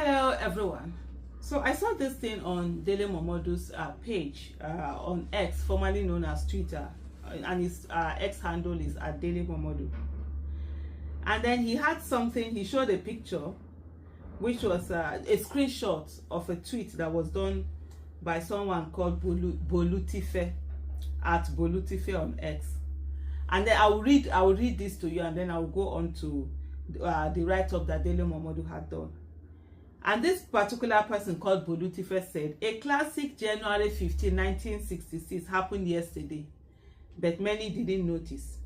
Hello everyone. So I saw this thing on Dele Momodu's page on X, formerly known as Twitter, and his X handle is @Dele Momodu. And then he had something, he showed a picture which was a screenshot of a tweet that was done by someone called Bolutife @Bolutife on X. And then I will read this to you, and then I will go on to the write-up that Dele Momodu had done. And this particular person called Bolutife said, a classic January 15, 1966 happened yesterday, but many didn't notice.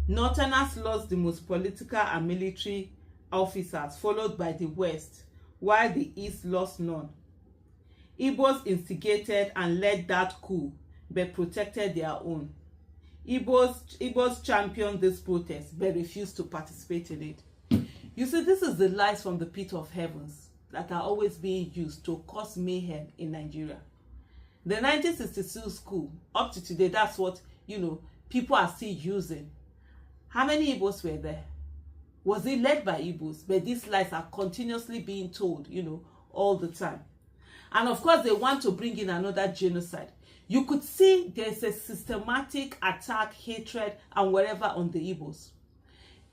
Northerners lost the most political and military officers, followed by the West, while the East lost none. Igbos instigated and led that coup, but protected their own. Igbos championed this protest, but refused to participate in it. You see, this is the lies from the pit of heavens that are always being used to cause mayhem in Nigeria. The 1962 coup, up to today, that's what, people are still using. How many Igbos were there? Was it led by Igbos? But these lies are continuously being told, all the time. And of course, they want to bring in another genocide. You could see there's a systematic attack, hatred, and whatever on the Igbos.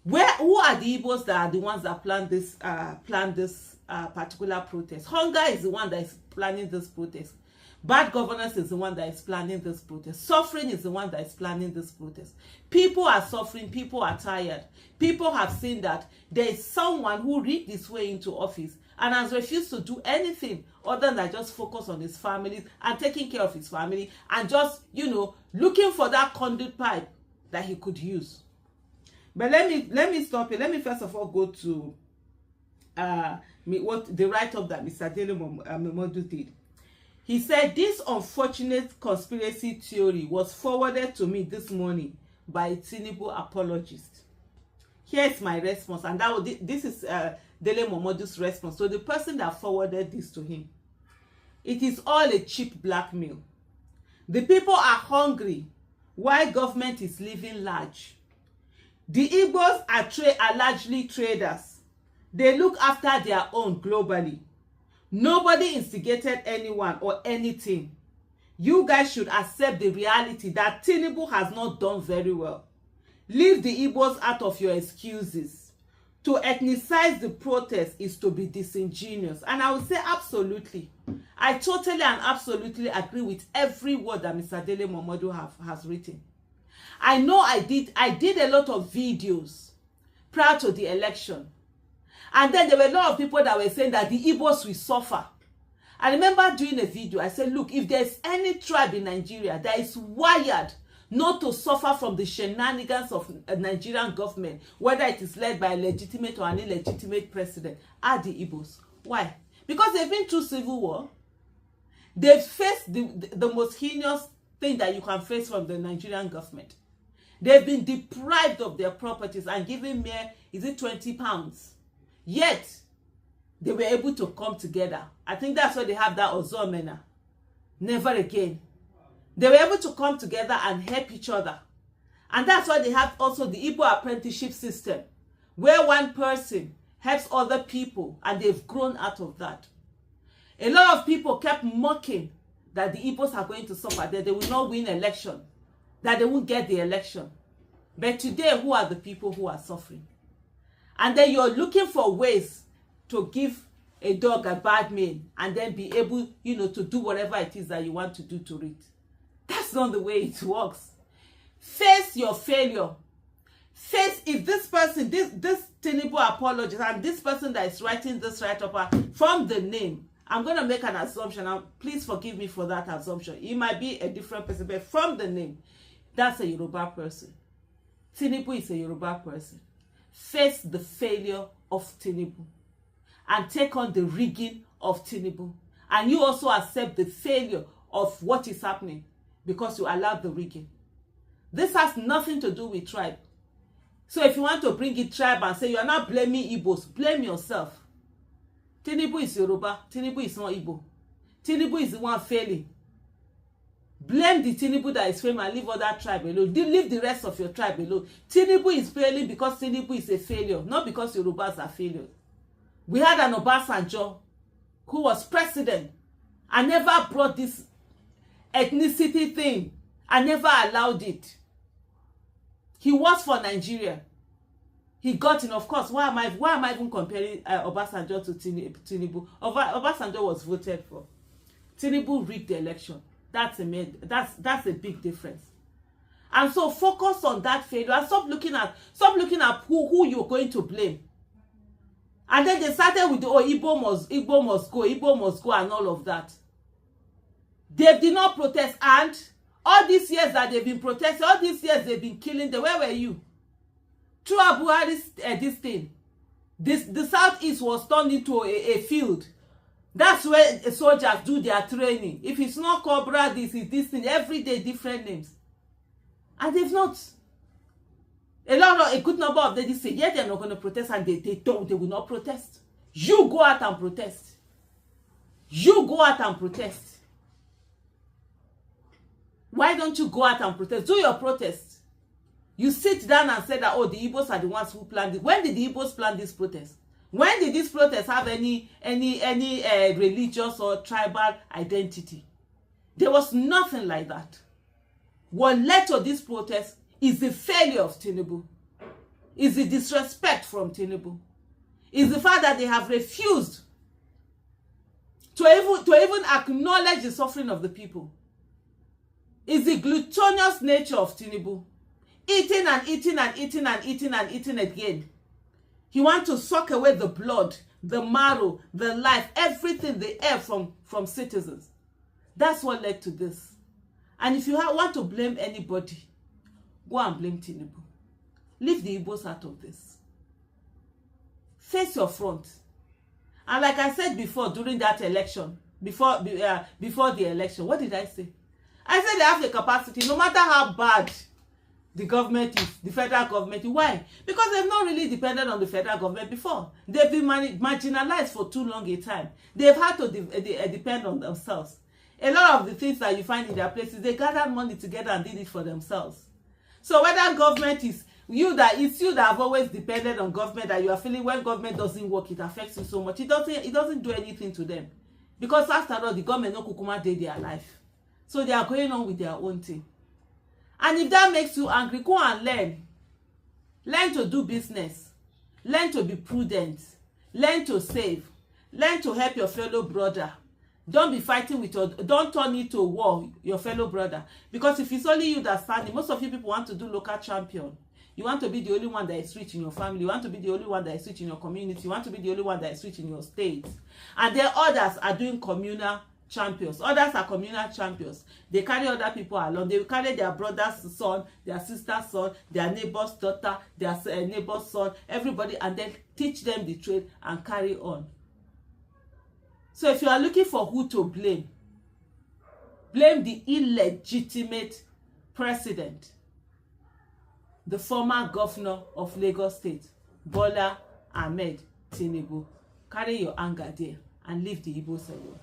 Who are the Igbos that are the ones that plan this particular protest? Hunger is the one that is planning this protest. Bad governance is the one that is planning this protest. Suffering is the one that is planning this protest. People are suffering. People are tired. People have seen that there is someone who rigged his way into office and has refused to do anything other than just focus on his family and taking care of his family and just, looking for that conduit pipe that he could use. But let me stop here. Let me first of all go to what the write-up that Mr. Dele Momodu did. He said, this unfortunate conspiracy theory was forwarded to me this morning by a Tinubu apologist. Here's my response, and this is Dele Momodu's response. So the person that forwarded this to him, it is all a cheap blackmail. The people are hungry while government is living large. The Igbos are largely traders. They look after their own globally. Nobody instigated anyone or anything. You guys should accept the reality that Tinubu has not done very well. Leave the Igbos out of your excuses. To ethnicize the protest is to be disingenuous. And I would say absolutely. I totally and absolutely agree with every word that Mr. Dele Momodu has written. I know I did a lot of videos prior to the election. And then there were a lot of people that were saying that the Igbos will suffer. I remember doing a video. I said, look, if there's any tribe in Nigeria that is wired not to suffer from the shenanigans of a Nigerian government, whether it is led by a legitimate or an illegitimate president, are the Igbos. Why? Because they've been through civil war. They've faced the most heinous thing that you can face from the Nigerian government. They've been deprived of their properties and given mere, £20? Yet, they were able to come together. I think that's why they have that Ozomena. Never again. They were able to come together and help each other. And that's why they have also the Igbo apprenticeship system, where one person helps other people, and they've grown out of that. A lot of people kept mocking that the Igbos are going to suffer, that they will not win election, that they won't get the election. But today, who are the people who are suffering? And then you're looking for ways to give a dog a bad name and then be able, to do whatever it is that you want to do to it. That's not the way it works. Face your failure. Face, if this person, this Tinubu apologist, and this person that is writing this write-up from the name, I'm going to make an assumption. Now, please forgive me for that assumption. It might be a different person, but from the name, that's a Yoruba person. Tinubu is a Yoruba person. Face the failure of Tinubu and take on the rigging of Tinubu. And you also accept the failure of what is happening because you allowed the rigging. This has nothing to do with tribe. So if you want to bring it tribe and say you are not blaming Igbos, blame yourself. Tinubu is Yoruba. Tinubu is not Igbo. Tinubu is the one failing. Blame the Tinubu that is failing and leave other tribe alone. Leave the rest of your tribe alone. Tinubu is failing because Tinubu is a failure, not because Yorubas are failures. We had an Obasanjo who was president and never brought this ethnicity thing. I never allowed it. He was for Nigeria. He got in, of course. Why am I even comparing Obasanjo to Tinubu? Obasanjo was voted for. Tinubu rigged the election. That's a big difference. And so focus on that failure and stop looking at who you're going to blame. And then they started with Igbo must go and all of that. They did not protest, and all these years that they've been protesting, all these years they've been killing them. Where were you? Through Buhari's this thing, the southeast was turned into a field. That's where soldiers do their training. If it's not Cobra, this is this thing. Every day different names, and they've not. A good number of them say, yeah, they're not going to protest, and they will not protest. You go out and protest. You go out and protest. Why don't you go out and protest? Do your protest. You sit down and say that, oh, the Igbos are the ones who planned it. When did the Igbos plan this protest? When did this protest have any religious or tribal identity? There was nothing like that. What led to this protest is the failure of Tinubu. Is the disrespect from Tinubu. Is the fact that they have refused to even acknowledge the suffering of the people. Is the gluttonous nature of Tinubu. Eating and eating and eating and eating and eating again. He wants to suck away the blood, the marrow, the life, everything, the air from citizens. That's what led to this. And if you want to blame anybody, go and blame Tinubu. Leave the Igbos out of this. Face your front. And like I said before, during that election, before the election, what did I say? I said they have the capacity, no matter how bad the government is, the federal government. Why? Because they've not really depended on the federal government before. They've been marginalized for too long a time. They've had to depend on themselves. A lot of the things that you find in their places, they gathered money together and did it for themselves. So whether government is you that have always depended on government, that you are feeling when government doesn't work, it affects you so much. It doesn't do anything to them. Because after all, the government no kukuma dey their life. So they are going on with their own thing. And if that makes you angry, go and learn. Learn to do business. Learn to be prudent. Learn to save. Learn to help your fellow brother. Don't be fighting with don't turn it to war, your fellow brother. Because if it's only you that's standing, most of you people want to do local champion. You want to be the only one that is rich in your family. You want to be the only one that is rich in your community. You want to be the only one that is rich in your state. And then others are doing communal champions. Others are communal champions. They carry other people along. They will carry their brother's son, their sister's son, their neighbor's daughter, their neighbor's son, everybody, and then teach them the trade and carry on. So if you are looking for who to blame the illegitimate president, the former governor of Lagos State, Bola Ahmed Tinubu. Carry your anger there and leave the Igbos alone.